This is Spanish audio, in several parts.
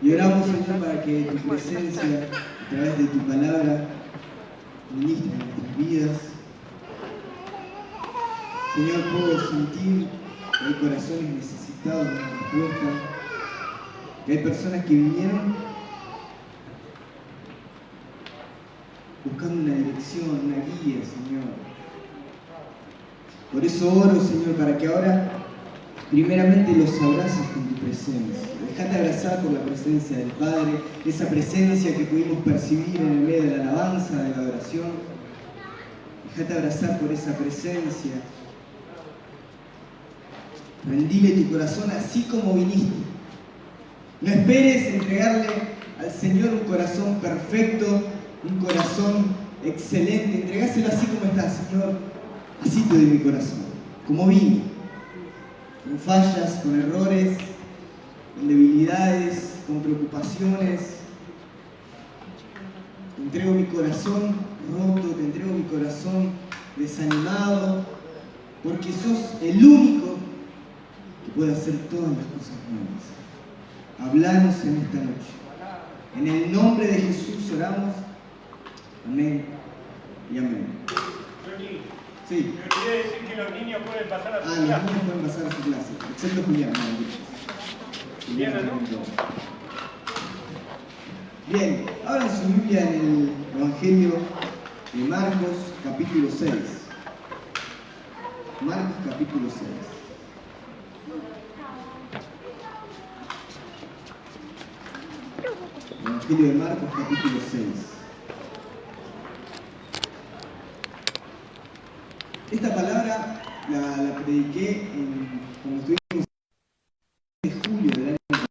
Y oramos, Señor, para que tu presencia, a través de tu palabra, ministre nuestras vidas. Señor, puedo sentir que hay corazones necesitados de una respuesta, que hay personas que vinieron buscando una dirección, una guía, Señor. Por eso oro, Señor, para que ahora primeramente los abraces con tu presencia. Dejate abrazar por la presencia del Padre, esa presencia que pudimos percibir en el medio de la alabanza, de la adoración. Dejate abrazar por esa presencia. Rendile tu corazón así como viniste. No esperes entregarle al Señor un corazón perfecto, un corazón excelente. Entregáselo así como está, Señor. Así te doy mi corazón, como vine. Con fallas, con errores, con debilidades, con preocupaciones. Te entrego mi corazón roto, te entrego mi corazón desanimado, porque sos el único que puede hacer todas las cosas nuevas. Hablanos en esta noche. En el nombre de Jesús oramos. Amén y amén. Sí. Me olvidé decir que los niños pueden pasar a su clase. Los niños pueden pasar a su clase, excepto Julián. Bien, ¿no? Bien, abran su Biblia en el Evangelio de Marcos, capítulo 6. Marcos, capítulo 6. Evangelio de Marcos, capítulo 6. Esta palabra la prediqué cuando estuvimos en julio del año pasado.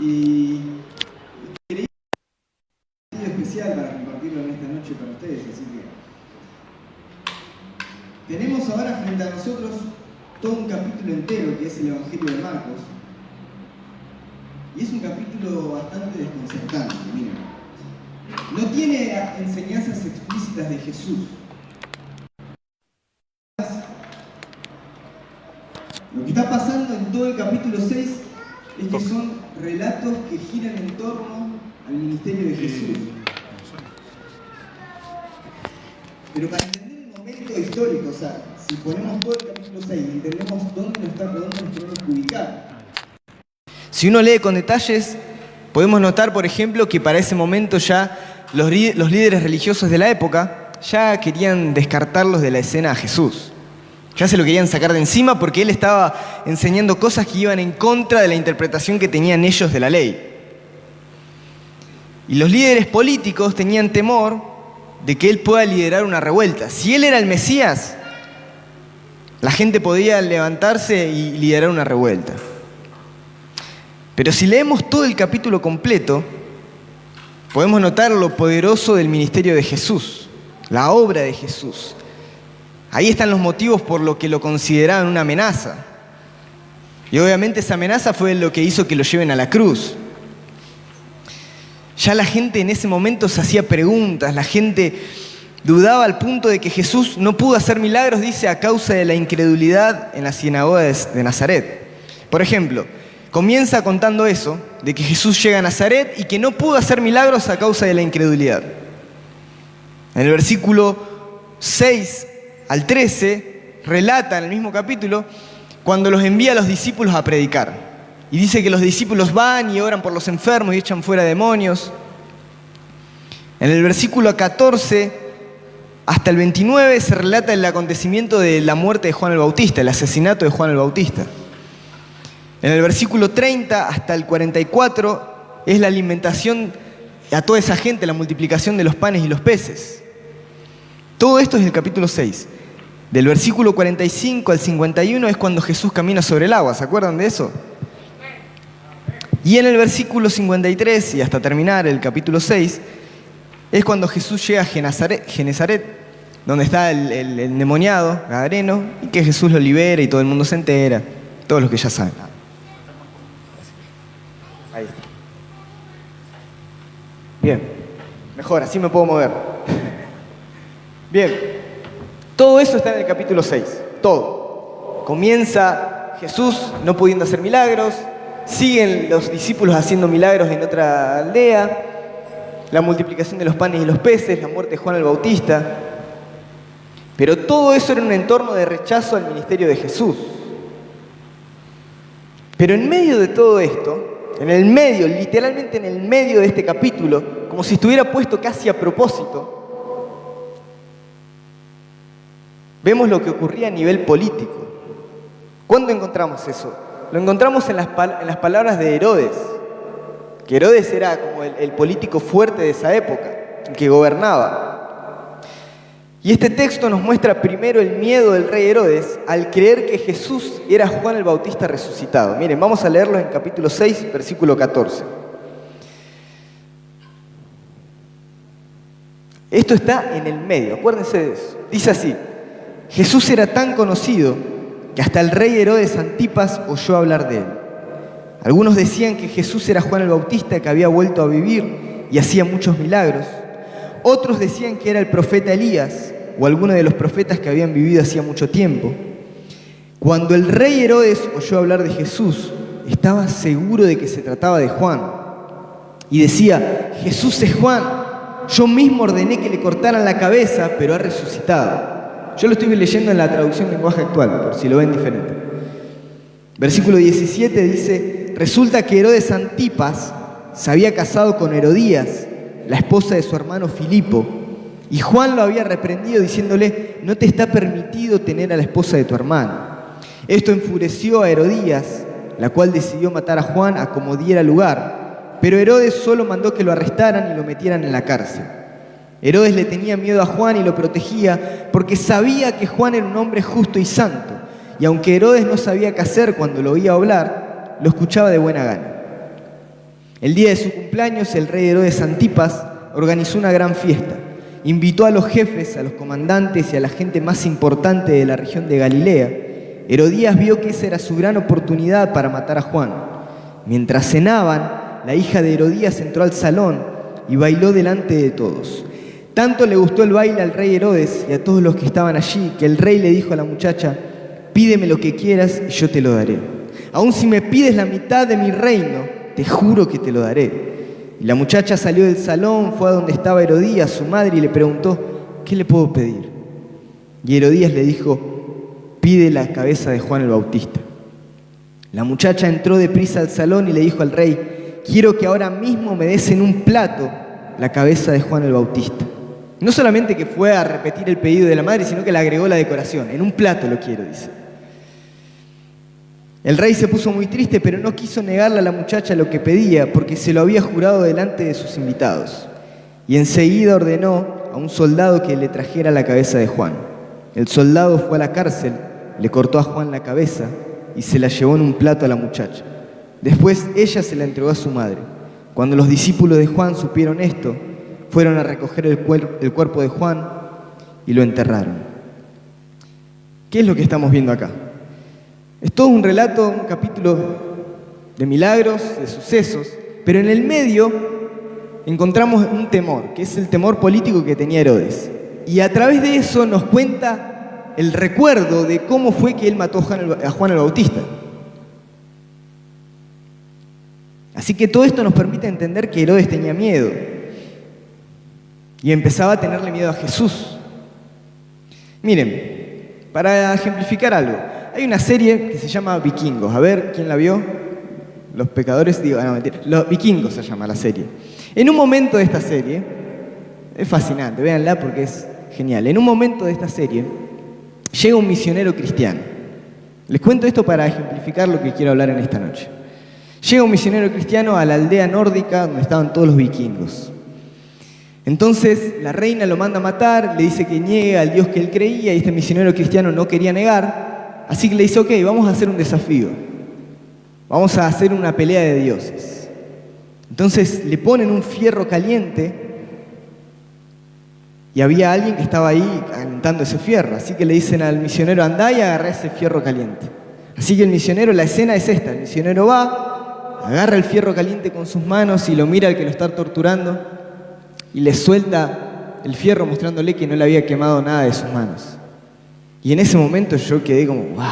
Y quería un sentido especial para compartirlo en esta noche para ustedes. Así que tenemos ahora frente a nosotros todo un capítulo entero que es el Evangelio de Marcos. Y es un capítulo bastante desconcertante, miren. No tiene enseñanzas explícitas de Jesús. Lo que está pasando en todo el capítulo 6 es que son relatos que giran en torno al ministerio de Jesús. Pero para entender el momento histórico, o sea, si ponemos todo el capítulo 6 y entendemos dónde nos tenemos que ubicar. Si uno lee con detalles, podemos notar, por ejemplo, que para ese momento ya los líderes religiosos de la época ya querían descartarlos de la escena a Jesús. Ya se lo querían sacar de encima porque él estaba enseñando cosas que iban en contra de la interpretación que tenían ellos de la ley. Y los líderes políticos tenían temor de que él pueda liderar una revuelta. Si él era el Mesías, la gente podía levantarse y liderar una revuelta. Pero si leemos todo el capítulo completo, podemos notar lo poderoso del ministerio de Jesús, la obra de Jesús. Ahí están los motivos por lo que lo consideraban una amenaza. Y obviamente esa amenaza fue lo que hizo que lo lleven a la cruz. Ya la gente en ese momento se hacía preguntas, la gente dudaba al punto de que Jesús no pudo hacer milagros, dice, a causa de la incredulidad en la sinagoga de Nazaret. Por ejemplo, comienza contando eso, de que Jesús llega a Nazaret y que no pudo hacer milagros a causa de la incredulidad. En el versículo 6 al 13, relata en el mismo capítulo cuando los envía a los discípulos a predicar. Y dice que los discípulos van y oran por los enfermos y echan fuera demonios. En el versículo 14 hasta el 29 se relata el acontecimiento de la muerte de Juan el Bautista, el asesinato de Juan el Bautista. En el versículo 30 hasta el 44 es la alimentación a toda esa gente, la multiplicación de los panes y los peces. Todo esto es el capítulo 6. Del versículo 45 al 51 es cuando Jesús camina sobre el agua, ¿se acuerdan de eso? Y en el versículo 53 y hasta terminar el capítulo 6 es cuando Jesús llega a Genezaret, donde está el endemoniado, gadareno, y que Jesús lo libera y todo el mundo se entera, todos los que ya saben. Ahí está. Bien, mejor, así me puedo mover. Bien, Todo eso está en el capítulo 6, todo. Comienza Jesús no pudiendo hacer milagros, siguen los discípulos haciendo milagros en otra aldea, la multiplicación de los panes y los peces, la muerte de Juan el Bautista. Pero todo eso era un entorno de rechazo al ministerio de Jesús. Pero en medio de todo esto, en el medio, literalmente en el medio de este capítulo, como si estuviera puesto casi a propósito, vemos lo que ocurría a nivel político. ¿Cuándo encontramos eso? Lo encontramos en las palabras de Herodes, que Herodes era como el político fuerte de esa época, el que gobernaba. Y este texto nos muestra primero el miedo del rey Herodes al creer que Jesús era Juan el Bautista resucitado. Miren, vamos a leerlo en capítulo 6, versículo 14. Esto está en el medio, acuérdense de eso. Dice así: Jesús era tan conocido que hasta el rey Herodes Antipas oyó hablar de él. Algunos decían que Jesús era Juan el Bautista, que había vuelto a vivir y hacía muchos milagros. Otros decían que era el profeta Elías o alguno de los profetas que habían vivido hacía mucho tiempo. Cuando el rey Herodes oyó hablar de Jesús, estaba seguro de que se trataba de Juan. Y decía: Jesús es Juan, yo mismo ordené que le cortaran la cabeza, pero ha resucitado. Yo lo estoy leyendo en la traducción lenguaje actual, por si lo ven diferente. Versículo 17 dice: resulta que Herodes Antipas se había casado con Herodías, la esposa de su hermano Filipo, y Juan lo había reprendido diciéndole: no te está permitido tener a la esposa de tu hermano. Esto enfureció a Herodías, la cual decidió matar a Juan a como diera lugar, pero Herodes solo mandó que lo arrestaran y lo metieran en la cárcel. Herodes le tenía miedo a Juan y lo protegía porque sabía que Juan era un hombre justo y santo, y aunque Herodes no sabía qué hacer cuando lo oía hablar, lo escuchaba de buena gana. El día de su cumpleaños, el rey Herodes Antipas organizó una gran fiesta. Invitó a los jefes, a los comandantes y a la gente más importante de la región de Galilea. Herodías vio que esa era su gran oportunidad para matar a Juan. Mientras cenaban, la hija de Herodías entró al salón y bailó delante de todos. Tanto le gustó el baile al rey Herodes y a todos los que estaban allí, que el rey le dijo a la muchacha: pídeme lo que quieras y yo te lo daré. Aun si me pides la mitad de mi reino, te juro que te lo daré. Y la muchacha salió del salón, fue a donde estaba Herodías, su madre, y le preguntó: ¿qué le puedo pedir? Y Herodías le dijo: pide la cabeza de Juan el Bautista. La muchacha entró deprisa al salón y le dijo al rey: quiero que ahora mismo me des en un plato la cabeza de Juan el Bautista. No solamente que fue a repetir el pedido de la madre, sino que le agregó la decoración. En un plato lo quiero, dice. El rey se puso muy triste, pero no quiso negarle a la muchacha lo que pedía, porque se lo había jurado delante de sus invitados. Y enseguida ordenó a un soldado que le trajera la cabeza de Juan. El soldado fue a la cárcel, le cortó a Juan la cabeza y se la llevó en un plato a la muchacha. Después ella se la entregó a su madre. Cuando los discípulos de Juan supieron esto, fueron a recoger el cuerpo de Juan y lo enterraron. ¿Qué es lo que estamos viendo acá? Es todo un relato, un capítulo de milagros, de sucesos, pero en el medio encontramos un temor, que es el temor político que tenía Herodes. Y a través de eso nos cuenta el recuerdo de cómo fue que él mató a Juan el Bautista. Así que todo esto nos permite entender que Herodes tenía miedo y empezaba a tenerle miedo a Jesús. Miren, para ejemplificar algo, hay una serie que se llama Vikingos. A ver, ¿quién la vio? Los pecadores, digo, no, mentira. Los Vikingos se llama la serie. En un momento de esta serie, es fascinante, véanla porque es genial. En un momento de esta serie, llega un misionero cristiano. Les cuento esto para ejemplificar lo que quiero hablar en esta noche. Llega un misionero cristiano a la aldea nórdica donde estaban todos los vikingos. Entonces la reina lo manda a matar, le dice que niegue al Dios que él creía y este misionero cristiano no quería negar, así que le dice: ok, vamos a hacer un desafío, vamos a hacer una pelea de dioses. Entonces le ponen un fierro caliente y había alguien que estaba ahí calentando ese fierro, así que le dicen al misionero: andá y agarrá ese fierro caliente. Así que el misionero, la escena es esta: el misionero va, agarra el fierro caliente con sus manos y lo mira al que lo está torturando y le suelta el fierro mostrándole que no le había quemado nada de sus manos. Y en ese momento yo quedé como, ¡wow!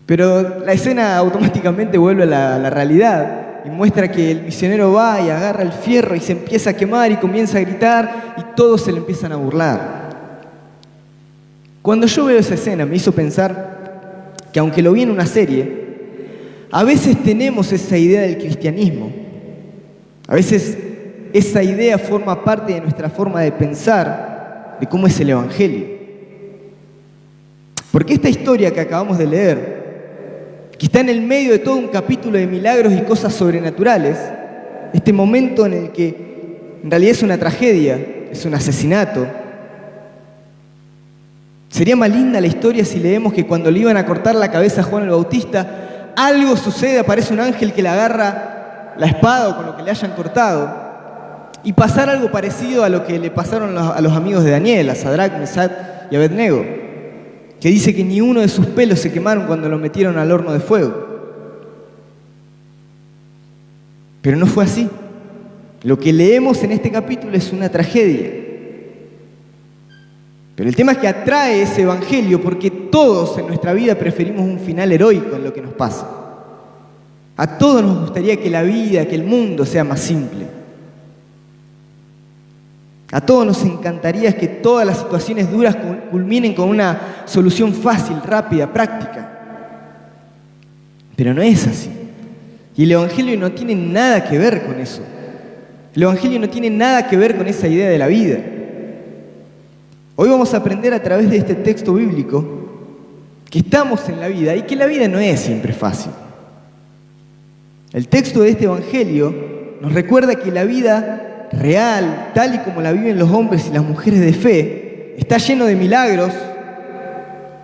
Pero la escena automáticamente vuelve a la realidad y muestra que el misionero va y agarra el fierro y se empieza a quemar y comienza a gritar y todos se le empiezan a burlar. Cuando yo veo esa escena me hizo pensar que aunque lo vi en una serie, a veces tenemos esa idea del cristianismo. A veces esa idea forma parte de nuestra forma de pensar de cómo es el Evangelio. Porque esta historia que acabamos de leer, que está en el medio de todo un capítulo de milagros y cosas sobrenaturales, este momento en el que en realidad es una tragedia, es un asesinato. Sería más linda la historia si leemos que cuando le iban a cortar la cabeza a Juan el Bautista, algo sucede, aparece un ángel que le agarra la espada o con lo que le hayan cortado, y pasar algo parecido a lo que le pasaron a los amigos de Daniel, a Sadrach, Mesach y Abednego, que dice que ni uno de sus pelos se quemaron cuando lo metieron al horno de fuego. Pero no fue así. Lo que leemos en este capítulo es una tragedia. Pero el tema es que atrae ese evangelio porque todos en nuestra vida preferimos un final heroico en lo que nos pasa. A todos nos gustaría que la vida, que el mundo sea más simple. A todos nos encantaría que todas las situaciones duras culminen con una solución fácil, rápida, práctica. Pero no es así. Y el Evangelio no tiene nada que ver con eso. El Evangelio no tiene nada que ver con esa idea de la vida. Hoy vamos a aprender a través de este texto bíblico que estamos en la vida y que la vida no es siempre fácil. El texto de este Evangelio nos recuerda que la vida real, tal y como la viven los hombres y las mujeres de fe, está lleno de milagros,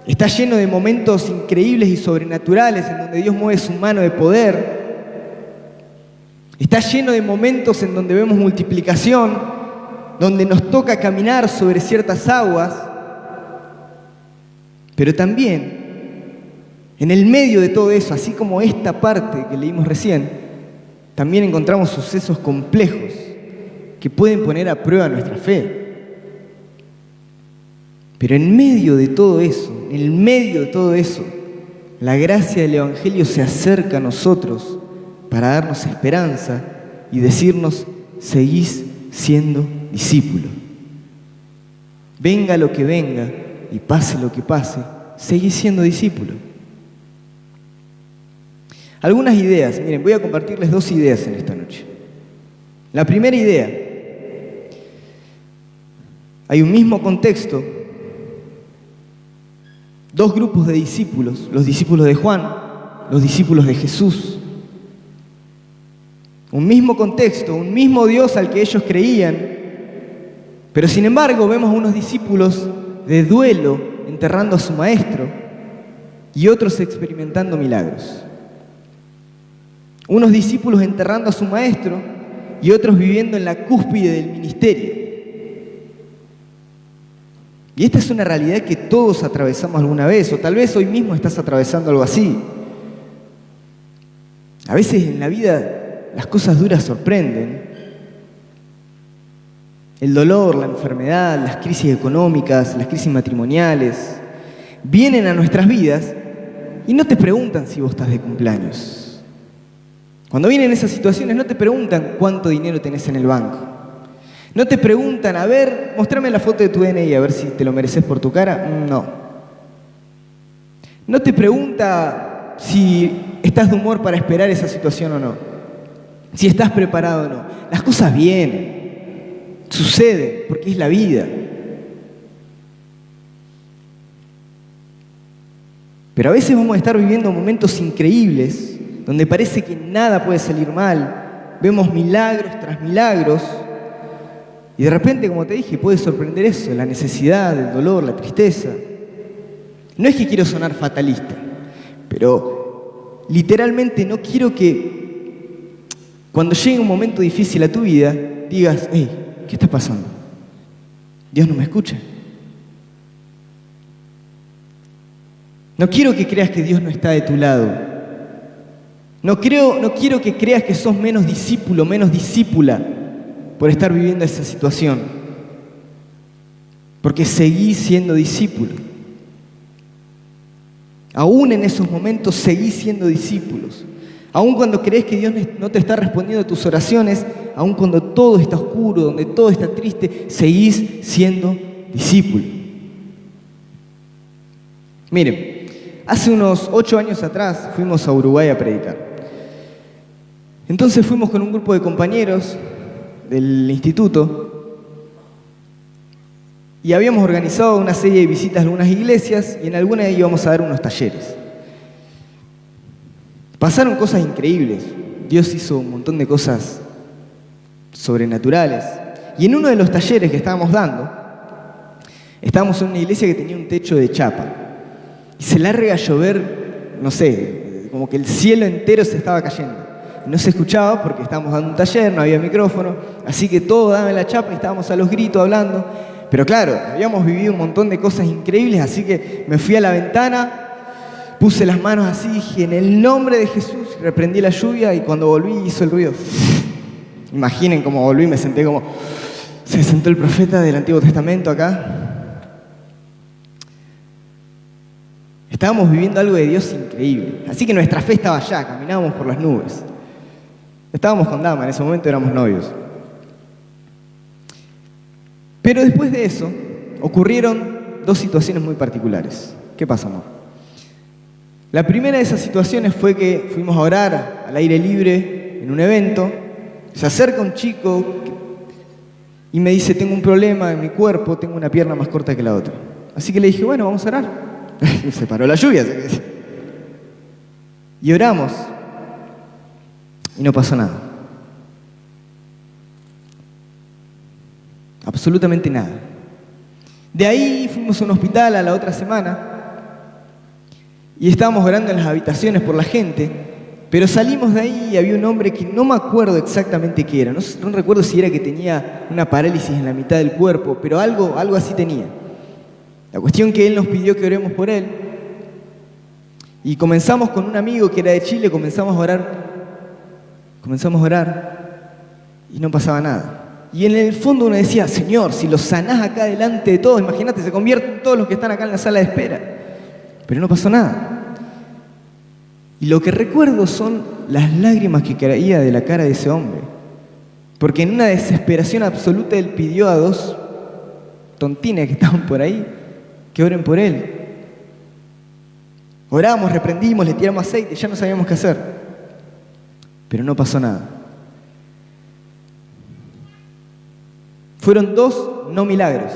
está lleno de momentos increíbles y sobrenaturales en donde Dios mueve su mano de poder, está lleno de momentos en donde vemos multiplicación, donde nos toca caminar sobre ciertas aguas, pero también en el medio de todo eso, así como esta parte que leímos recién, también encontramos sucesos complejos que pueden poner a prueba nuestra fe. Pero en medio de todo eso, la gracia del Evangelio se acerca a nosotros para darnos esperanza y decirnos, seguís siendo discípulo. Venga lo que venga y pase lo que pase, seguís siendo discípulo. Algunas ideas, miren, voy a compartirles 2 ideas en esta noche. La primera idea, hay un mismo contexto, 2 grupos de discípulos, los discípulos de Juan, los discípulos de Jesús. Un mismo contexto, un mismo Dios al que ellos creían, pero sin embargo vemos unos discípulos de duelo enterrando a su maestro y otros experimentando milagros. Unos discípulos enterrando a su maestro y otros viviendo en la cúspide del ministerio. Y esta es una realidad que todos atravesamos alguna vez, o tal vez hoy mismo estás atravesando algo así. A veces en la vida las cosas duras sorprenden. El dolor, la enfermedad, las crisis económicas, las crisis matrimoniales, vienen a nuestras vidas y no te preguntan si vos estás de cumpleaños. Cuando vienen esas situaciones no te preguntan cuánto dinero tenés en el banco. No te preguntan, a ver, mostrame la foto de tu DNI a ver si te lo mereces por tu cara. No. No te pregunta si estás de humor para esperar esa situación o no. Si estás preparado o no. Las cosas vienen, suceden, porque es la vida. Pero a veces vamos a estar viviendo momentos increíbles, donde parece que nada puede salir mal. Vemos milagros tras milagros. Y de repente, como te dije, puede sorprender eso, la necesidad, el dolor, la tristeza. No es que quiero sonar fatalista, pero literalmente no quiero que cuando llegue un momento difícil a tu vida, digas, hey, ¿qué está pasando? Dios no me escucha. No quiero que creas que Dios no está de tu lado. No quiero que creas que sos menos discípulo, menos discípula por estar viviendo esa situación. porque seguí siendo discípulo. Aún en esos momentos seguí siendo discípulos. Aún cuando crees que Dios no te está respondiendo a tus oraciones, aún cuando todo está oscuro, donde todo está triste, seguís siendo discípulo. Miren, hace unos 8 años atrás fuimos a Uruguay a predicar. Entonces fuimos con un grupo de compañeros del instituto y habíamos organizado una serie de visitas a algunas iglesias y en algunas íbamos a dar unos talleres. Pasaron cosas increíbles. Dios hizo un montón de cosas sobrenaturales. Y en uno de los talleres que estábamos dando, estábamos en una iglesia que tenía un techo de chapa. Y se larga a llover, no sé, como que el cielo entero se estaba cayendo. No se escuchaba porque estábamos dando un taller, no había micrófono, así que todo daba en la chapa y estábamos a los gritos hablando. Pero claro, habíamos vivido un montón de cosas increíbles, así que me fui a la ventana, puse las manos así, dije, en el nombre de Jesús, reprendí la lluvia y cuando volví hizo el ruido. Imaginen cómo volví, me senté como, se sentó el profeta del Antiguo Testamento acá. Estábamos viviendo algo de Dios increíble, así que nuestra fe estaba allá, caminábamos por las nubes. Estábamos con Dama, en ese momento éramos novios. Pero después de eso, ocurrieron 2 situaciones muy particulares. ¿Qué pasó, amor? La primera de esas situaciones fue que fuimos a orar al aire libre en un evento. Se acerca un chico y me dice, tengo un problema en mi cuerpo, tengo una pierna más corta que la otra. Así que le dije, bueno, vamos a orar. Se paró la lluvia. Y oramos. Y no pasó nada. Absolutamente nada. De ahí fuimos a un hospital a la otra semana y estábamos orando en las habitaciones por la gente, pero salimos de ahí y había un hombre que no me acuerdo exactamente qué era. No recuerdo si era que tenía una parálisis en la mitad del cuerpo, pero algo así tenía. La cuestión que él nos pidió que oremos por él y comenzamos con un amigo que era de Chile, comenzamos a orar y no pasaba nada. Y en el fondo uno decía, Señor, si los sanás acá delante de todos, imagínate, se convierten todos los que están acá en la sala de espera. Pero no pasó nada. Y lo que recuerdo son las lágrimas que caía de la cara de ese hombre. Porque en una desesperación absoluta él pidió a 2 tontines que estaban por ahí que oren por él. Oramos, reprendimos, le tiramos aceite, ya no sabíamos qué hacer. Pero no pasó nada. Fueron 2 no milagros.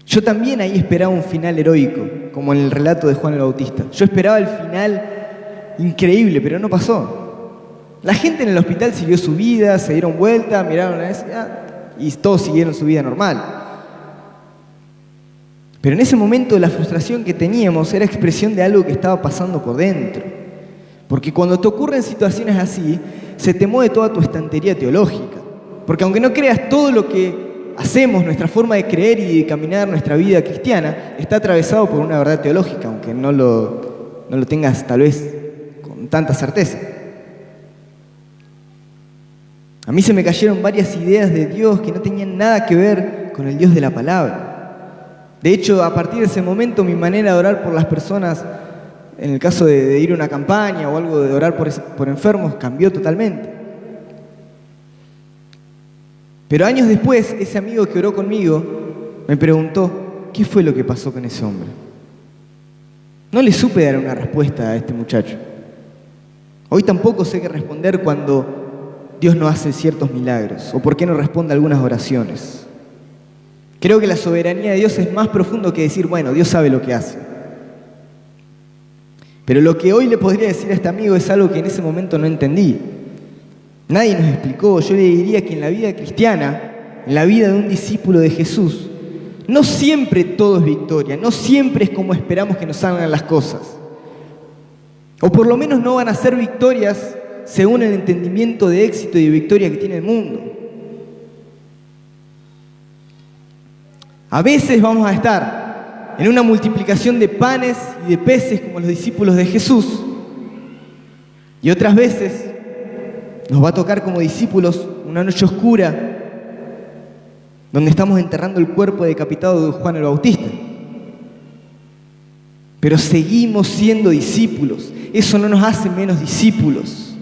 Yo también ahí esperaba un final heroico, como en el relato de Juan el Bautista. Yo esperaba el final increíble, pero no pasó. La gente en el hospital siguió su vida, se dieron vuelta, miraron a ese y todos siguieron su vida normal. Pero en ese momento la frustración que teníamos era expresión de algo que estaba pasando por dentro. Porque cuando te ocurren situaciones así, se te mueve toda tu estantería teológica. Porque aunque no creas, todo lo que hacemos, nuestra forma de creer y de caminar nuestra vida cristiana, está atravesado por una verdad teológica, aunque no lo tengas tal vez con tanta certeza. A mí se me cayeron varias ideas de Dios que no tenían nada que ver con el Dios de la palabra. De hecho, a partir de ese momento, mi manera de orar por las personas, en el caso de ir a una campaña o algo de orar por enfermos, cambió totalmente. Pero años después, ese amigo que oró conmigo me preguntó, ¿qué fue lo que pasó con ese hombre? No le supe dar una respuesta a este muchacho. Hoy tampoco sé qué responder cuando Dios no hace ciertos milagros, o por qué no responde a algunas oraciones. Creo que la soberanía de Dios es más profundo que decir, bueno, Dios sabe lo que hace. Pero lo que hoy le podría decir a este amigo es algo que en ese momento no entendí. Nadie nos explicó. Yo le diría que en la vida cristiana, en la vida de un discípulo de Jesús, no siempre todo es victoria, no siempre es como esperamos que nos salgan las cosas. O por lo menos no van a ser victorias según el entendimiento de éxito y de victoria que tiene el mundo. A veces vamos a estar en una multiplicación de panes y de peces como los discípulos de Jesús, y otras veces nos va a tocar como discípulos una noche oscura donde estamos enterrando el cuerpo decapitado de Juan el Bautista. Pero seguimos siendo discípulos. Eso no nos hace menos discípulos.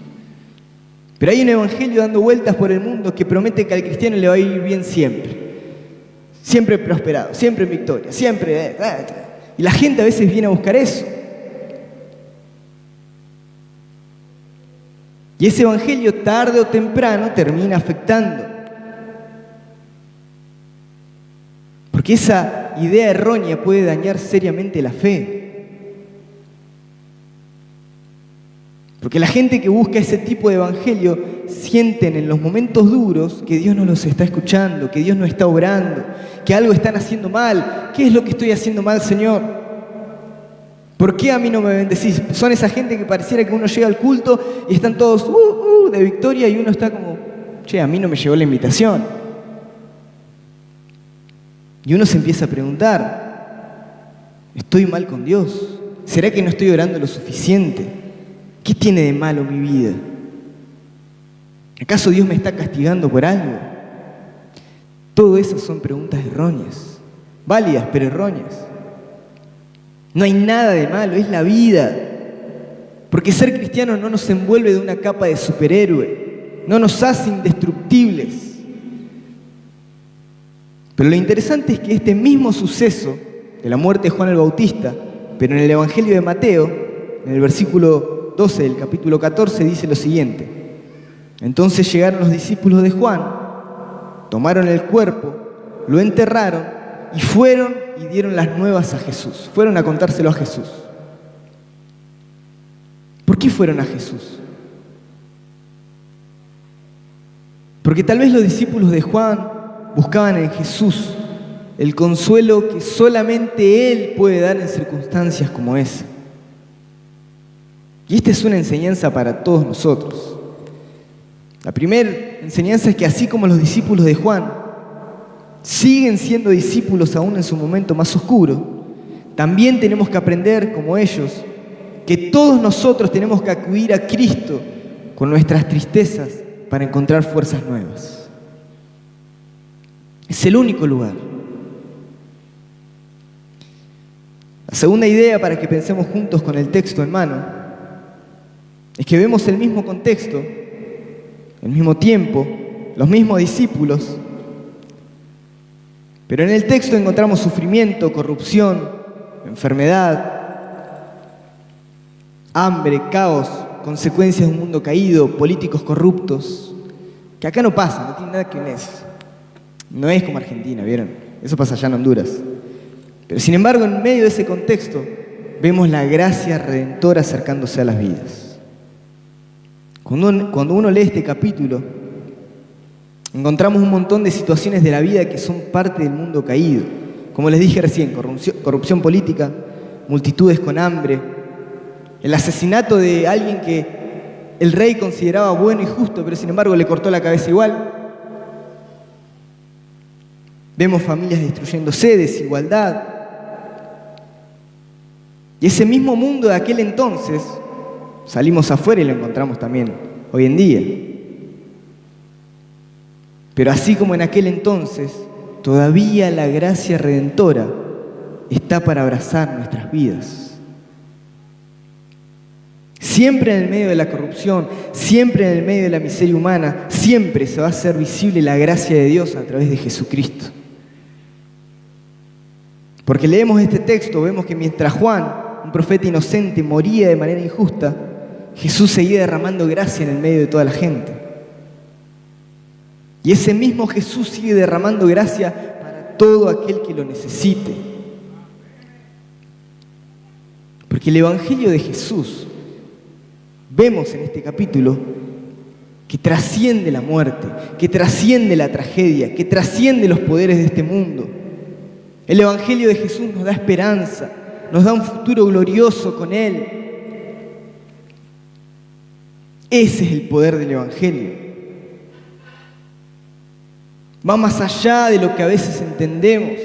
Pero hay un evangelio dando vueltas por el mundo que promete que al cristiano le va a ir bien siempre. Siempre prosperado, siempre en victoria, siempre... Y la gente a veces viene a buscar eso. Y ese evangelio tarde o temprano termina afectando. Porque esa idea errónea puede dañar seriamente la fe. Porque la gente que busca ese tipo de evangelio sienten en los momentos duros que Dios no los está escuchando, que Dios no está obrando, que algo están haciendo mal. ¿Qué es lo que estoy haciendo mal, Señor? ¿Por qué a mí no me bendecís? Son esa gente que pareciera que uno llega al culto y están todos de victoria y uno está como, che, a mí no me llegó la invitación. Y uno se empieza a preguntar, ¿estoy mal con Dios? ¿Será que no estoy orando lo suficiente? ¿Qué tiene de malo mi vida? ¿Acaso Dios me está castigando por algo? Todo eso son preguntas erróneas, válidas pero erróneas. No hay nada de malo, es la vida. Porque ser cristiano no nos envuelve de una capa de superhéroe, no nos hace indestructibles. Pero lo interesante es que este mismo suceso de la muerte de Juan el Bautista, pero en el Evangelio de Mateo, en el versículo 12 del capítulo 14, dice lo siguiente: entonces llegaron los discípulos de Juan, tomaron el cuerpo, lo enterraron y fueron y dieron las nuevas a Jesús. Fueron a contárselo a Jesús. ¿Por qué fueron a Jesús? Porque tal vez los discípulos de Juan buscaban en Jesús el consuelo que solamente Él puede dar en circunstancias como esa. Y esta es una enseñanza para todos nosotros. La primera enseñanza es que así como los discípulos de Juan siguen siendo discípulos aún en su momento más oscuro, también tenemos que aprender, como ellos, que todos nosotros tenemos que acudir a Cristo con nuestras tristezas para encontrar fuerzas nuevas. Es el único lugar. La segunda idea para que pensemos juntos con el texto en mano es que vemos el mismo contexto, el mismo tiempo, los mismos discípulos, pero en el texto encontramos sufrimiento, corrupción, enfermedad, hambre, caos, consecuencias de un mundo caído, políticos corruptos, que acá no pasa, no tiene nada que ver con eso. No es como Argentina, ¿vieron? Eso pasa allá en Honduras. Pero sin embargo, en medio de ese contexto, vemos la gracia redentora acercándose a las vidas. Cuando uno lee este capítulo, encontramos un montón de situaciones de la vida que son parte del mundo caído. Como les dije recién, corrupción política, multitudes con hambre, el asesinato de alguien que el rey consideraba bueno y justo, pero sin embargo le cortó la cabeza igual. Vemos familias destruyéndose, desigualdad. Y ese mismo mundo de aquel entonces, salimos afuera y lo encontramos también hoy en día. Pero así como en aquel entonces, todavía la gracia redentora está para abrazar nuestras vidas. Siempre en el medio de la corrupción, siempre en el medio de la miseria humana, siempre se va a hacer visible la gracia de Dios a través de Jesucristo. Porque leemos este texto, vemos que mientras Juan, un profeta inocente, moría de manera injusta, Jesús seguía derramando gracia en el medio de toda la gente. Y ese mismo Jesús sigue derramando gracia para todo aquel que lo necesite. Porque el Evangelio de Jesús, vemos en este capítulo, que trasciende la muerte, que trasciende la tragedia, que trasciende los poderes de este mundo. El Evangelio de Jesús nos da esperanza, nos da un futuro glorioso con Él. Ese es el poder del Evangelio. Va más allá de lo que a veces entendemos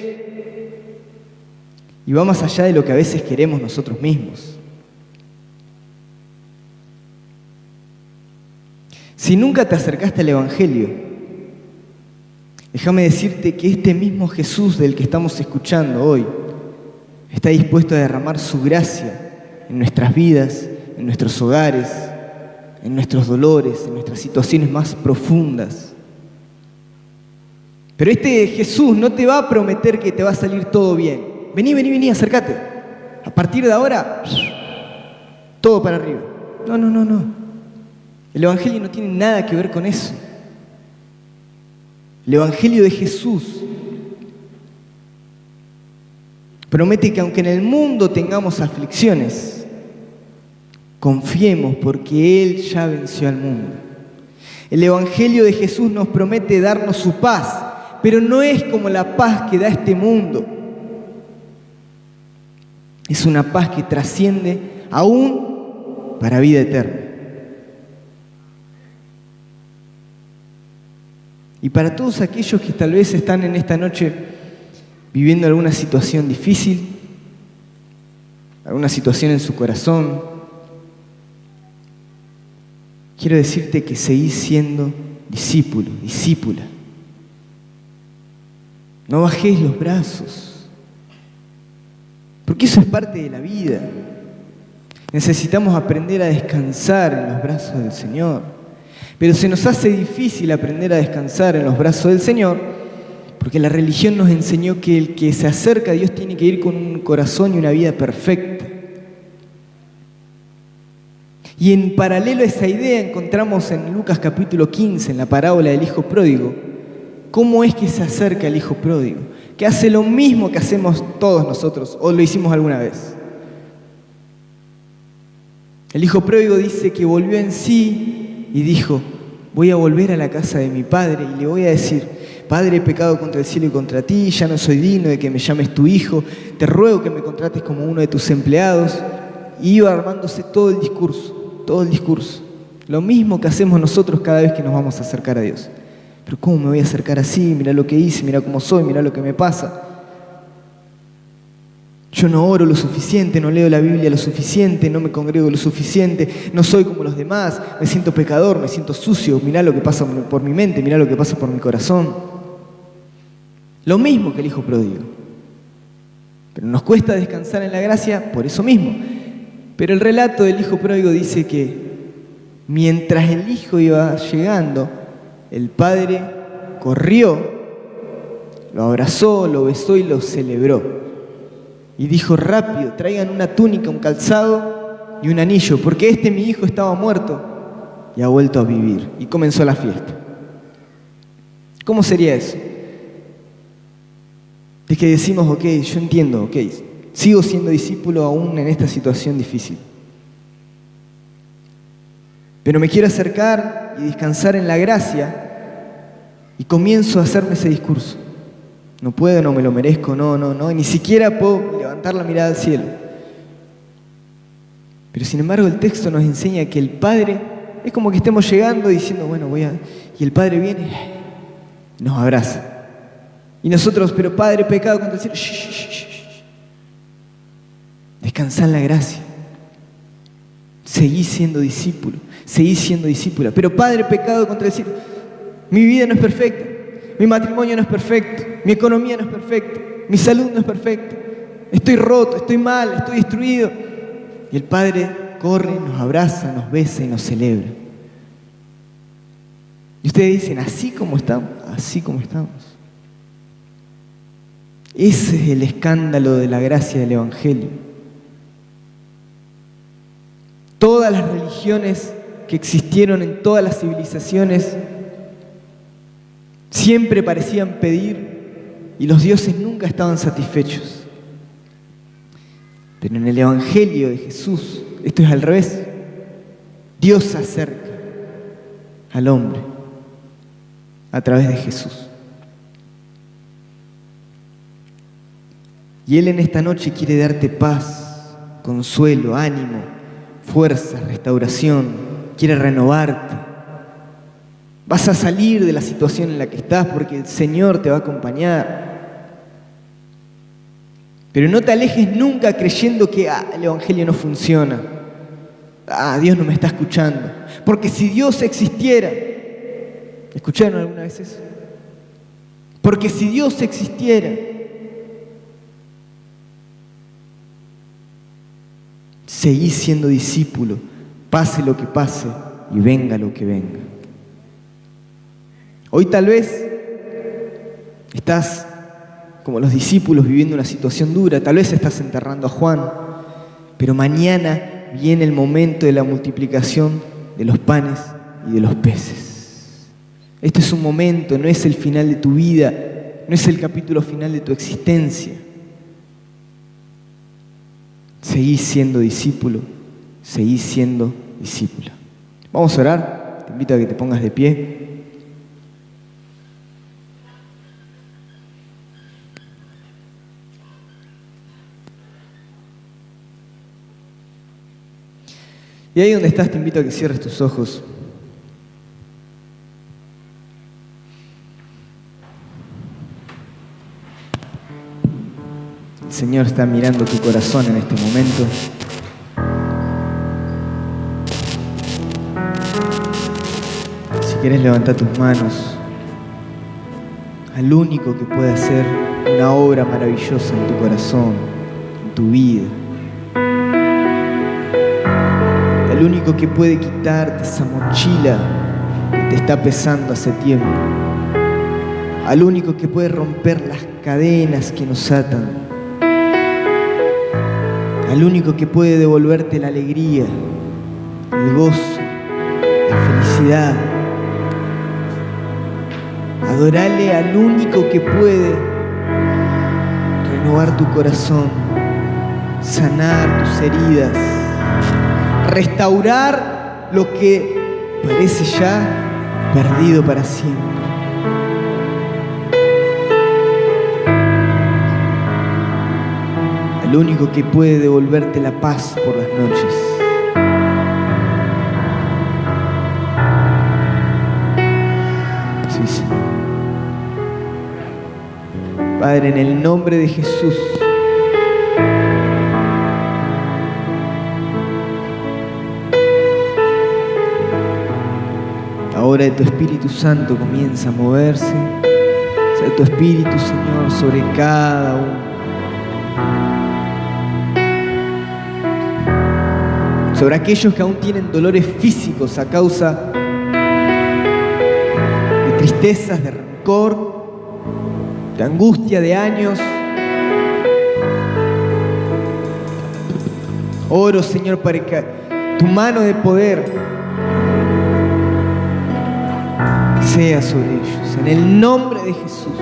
y va más allá de lo que a veces queremos nosotros mismos. Si nunca te acercaste al Evangelio, déjame decirte que este mismo Jesús del que estamos escuchando hoy está dispuesto a derramar su gracia en nuestras vidas, en nuestros hogares, en nuestros dolores, en nuestras situaciones más profundas. Pero este Jesús no te va a prometer que te va a salir todo bien. Vení, acércate. A partir de ahora, todo para arriba. No. El Evangelio no tiene nada que ver con eso. El Evangelio de Jesús promete que aunque en el mundo tengamos aflicciones, confiemos porque Él ya venció al mundo. El Evangelio de Jesús nos promete darnos su paz, pero no es como la paz que da este mundo. Es una paz que trasciende aún para vida eterna. Y para todos aquellos que tal vez están en esta noche viviendo alguna situación difícil, alguna situación en su corazón, quiero decirte que seguís siendo discípulo, discípula. No bajéis los brazos, porque eso es parte de la vida. Necesitamos aprender a descansar en los brazos del Señor. Pero se nos hace difícil aprender a descansar en los brazos del Señor, porque la religión nos enseñó que el que se acerca a Dios tiene que ir con un corazón y una vida perfecta. Y en paralelo a esa idea encontramos en Lucas capítulo 15, en la parábola del hijo pródigo, cómo es que se acerca el hijo pródigo, que hace lo mismo que hacemos todos nosotros, o lo hicimos alguna vez. El hijo pródigo dice que volvió en sí y dijo: voy a volver a la casa de mi padre y le voy a decir: Padre, he pecado contra el cielo y contra ti, ya no soy digno de que me llames tu hijo, te ruego que me contrates como uno de tus empleados. Y iba armándose todo el discurso, lo mismo que hacemos nosotros cada vez que nos vamos a acercar a Dios. Pero ¿cómo me voy a acercar así? Mirá lo que hice, mirá cómo soy, mirá lo que me pasa. Yo no oro lo suficiente, no leo la Biblia lo suficiente, no me congrego lo suficiente, no soy como los demás, me siento pecador, me siento sucio, mirá lo que pasa por mi mente, mirá lo que pasa por mi corazón. Lo mismo que el hijo pródigo. Pero nos cuesta descansar en la gracia por eso mismo. Pero el relato del hijo pródigo dice que mientras el hijo iba llegando, el padre corrió, lo abrazó, lo besó y lo celebró. Y dijo: rápido, traigan una túnica, un calzado y un anillo, porque mi hijo estaba muerto y ha vuelto a vivir. Y comenzó la fiesta. ¿Cómo sería eso? De que decimos: ok, yo entiendo, ok, sigo siendo discípulo aún en esta situación difícil. Pero me quiero acercar y descansar en la gracia y comienzo a hacerme ese discurso. No puedo, no me lo merezco, no, ni siquiera puedo levantar la mirada al cielo. Pero sin embargo el texto nos enseña que el Padre, es como que estemos llegando diciendo: bueno, y el Padre viene y nos abraza. Y nosotros: pero Padre, pecado contra el cielo. Descansá en la gracia. Seguí siendo discípulo, seguí siendo discípula. Pero Padre, pecado contra el cielo. Mi vida no es perfecta. Mi matrimonio no es perfecto, mi economía no es perfecta, mi salud no es perfecta, estoy roto, estoy mal, estoy destruido. Y el Padre corre, nos abraza, nos besa y nos celebra. Y ustedes dicen: así como estamos, así como estamos. Ese es el escándalo de la gracia del Evangelio. Todas las religiones que existieron en todas las civilizaciones siempre parecían pedir y los dioses nunca estaban satisfechos. Pero en el Evangelio de Jesús esto es al revés. Dios se acerca al hombre a través de Jesús. Y Él en esta noche quiere darte paz, consuelo, ánimo, fuerza, restauración. Quiere renovarte. Vas a salir de la situación en la que estás porque el Señor te va a acompañar. Pero no te alejes nunca creyendo que el Evangelio no funciona. Dios no me está escuchando. Porque si Dios existiera, ¿escucharon alguna vez eso? Porque si Dios existiera, seguí siendo discípulo, pase lo que pase y venga lo que venga. Hoy tal vez estás como los discípulos viviendo una situación dura, tal vez estás enterrando a Juan, pero mañana viene el momento de la multiplicación de los panes y de los peces. Este es un momento, no es el final de tu vida, no es el capítulo final de tu existencia. Seguí siendo discípulo, seguí siendo discípula. Vamos a orar, te invito a que te pongas de pie. Y ahí donde estás te invito a que cierres tus ojos. El Señor está mirando tu corazón en este momento. Si quieres levantar tus manos al único que puede hacer una obra maravillosa en tu corazón, en tu vida. El único que puede quitarte esa mochila que te está pesando hace tiempo. Al único que puede romper las cadenas que nos atan. Al único que puede devolverte la alegría, el gozo, la felicidad. Adorale al único que puede renovar tu corazón, sanar tus heridas, restaurar lo que parece ya perdido para siempre. El único que puede devolverte la paz por las noches. Sí, Señor. Padre, en el nombre de Jesús, ahora de tu Espíritu Santo comienza a moverse. Sea tu Espíritu, Señor, sobre cada uno. Sobre aquellos que aún tienen dolores físicos a causa de tristezas, de rencor, de angustia, de años. Oro, Señor, para que tu mano de poder sea sobre ellos, en el nombre de Jesús.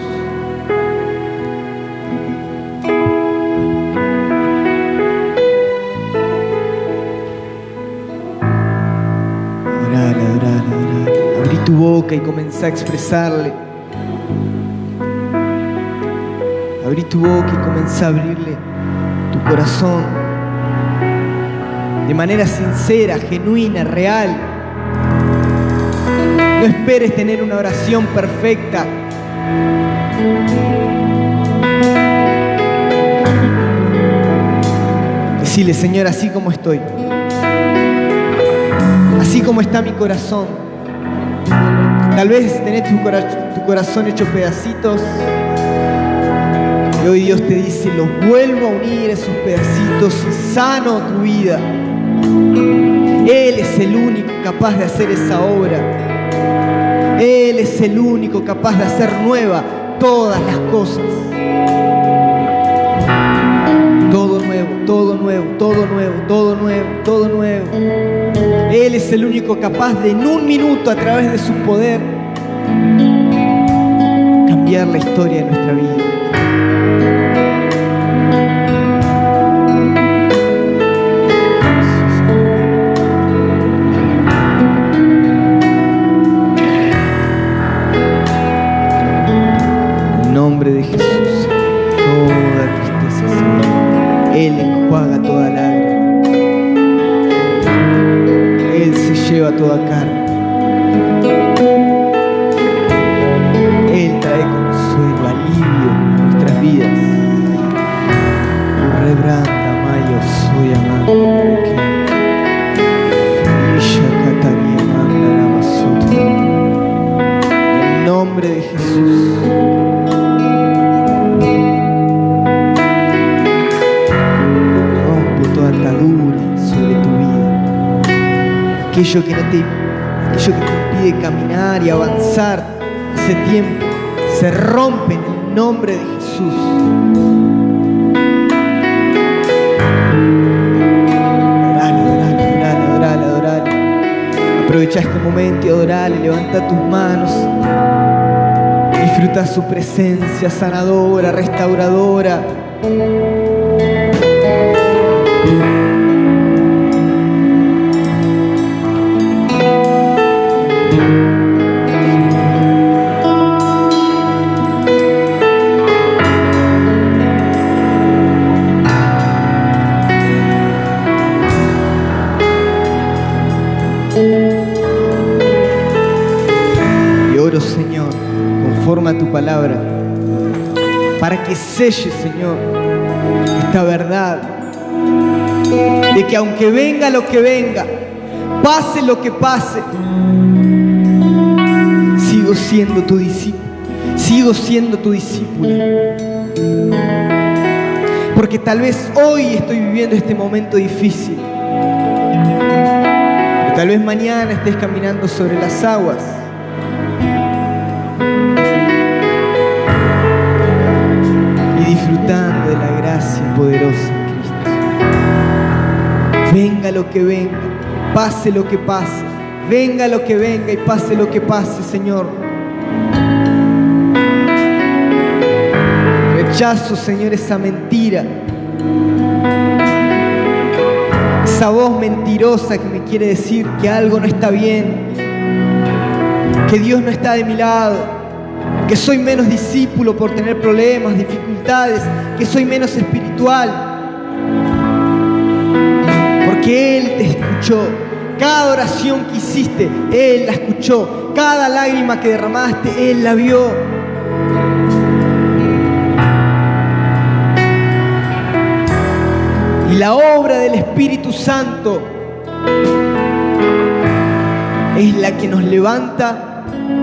Orale. Abrí tu boca y comenzá a expresarle. Abrí tu boca y comenzá a abrirle tu corazón de manera sincera, genuina, real. No esperes tener una oración perfecta. Decile, Señor, así como estoy, así como está mi corazón. Tal vez tenés tu corazón hecho pedacitos y hoy Dios te dice, los vuelvo a unir esos pedacitos y sano tu vida. Él es el único capaz de hacer esa obra. Él es el único capaz de hacer nueva todas las cosas. Todo nuevo, todo nuevo, todo nuevo, todo nuevo, todo nuevo. Él es el único capaz de en un minuto, a través de su poder, cambiar la historia de nuestra vida. De Jesús, toda tristeza, Señor. Él enjuaga toda lágrima. Él se lleva toda carga. Él trae consuelo, alivio en nuestras vidas. Rebranda, Mayo, soy amado. En el nombre de Jesús. aquello que te impide caminar y avanzar hace tiempo, se rompe en el nombre de Jesús. Adorale. Aprovecha este momento y adorale, levanta tus manos. Disfruta su presencia sanadora, restauradora. Y oro, Señor, conforme a tu palabra, para que selle, Señor, esta verdad de que aunque venga lo que venga, pase lo que pase, sigo siendo tu discípulo, sigo siendo tu discípula. Porque tal vez hoy estoy viviendo este momento difícil, pero tal vez mañana estés caminando sobre las aguas. Disfrutando de la gracia poderosa en Cristo. Venga lo que venga, pase lo que pase, venga lo que venga y pase lo que pase, Señor. Rechazo, Señor, esa mentira, esa voz mentirosa que me quiere decir que algo no está bien, que Dios no está de mi lado, que soy menos discípulo por tener problemas, dificultades, que soy menos espiritual. Porque Él te escuchó. Cada oración que hiciste, Él la escuchó. Cada lágrima que derramaste, Él la vio. Y la obra del Espíritu Santo es la que nos levanta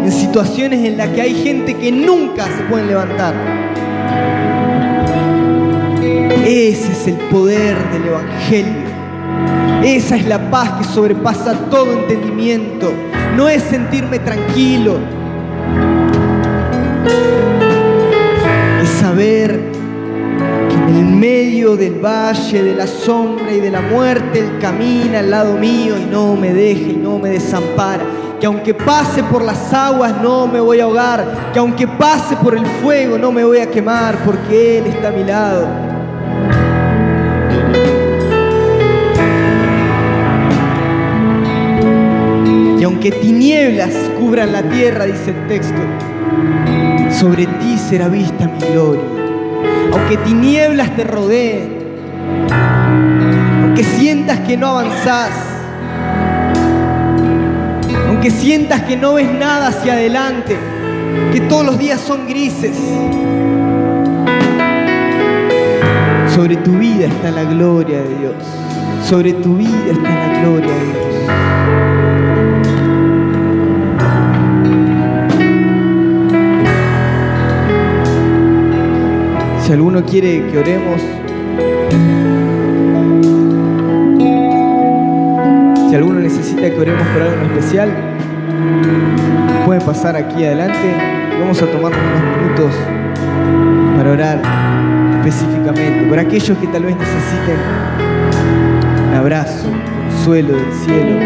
en situaciones en las que hay gente que nunca se pueden levantar. Ese es el poder del Evangelio. Esa es la paz que sobrepasa todo entendimiento. No es sentirme tranquilo, es saber que en el medio del valle de la sombra y de la muerte Él camina al lado mío y no me deja y no me desampara. Que aunque pase por las aguas no me voy a ahogar, que aunque pase por el fuego no me voy a quemar, porque Él está a mi lado. Y aunque tinieblas cubran la tierra, dice el texto, sobre ti será vista mi gloria. Aunque tinieblas te rodeen, aunque sientas que no avanzás, aunque sientas que no ves nada hacia adelante, que todos los días son grises, sobre tu vida está la gloria de Dios. Sobre tu vida está la gloria de Dios. Si alguno quiere que oremos, si alguno necesita que oremos por algo en especial, pueden pasar aquí adelante. Vamos a tomar unos minutos para orar específicamente por aquellos que tal vez necesiten un abrazo, consuelo del cielo.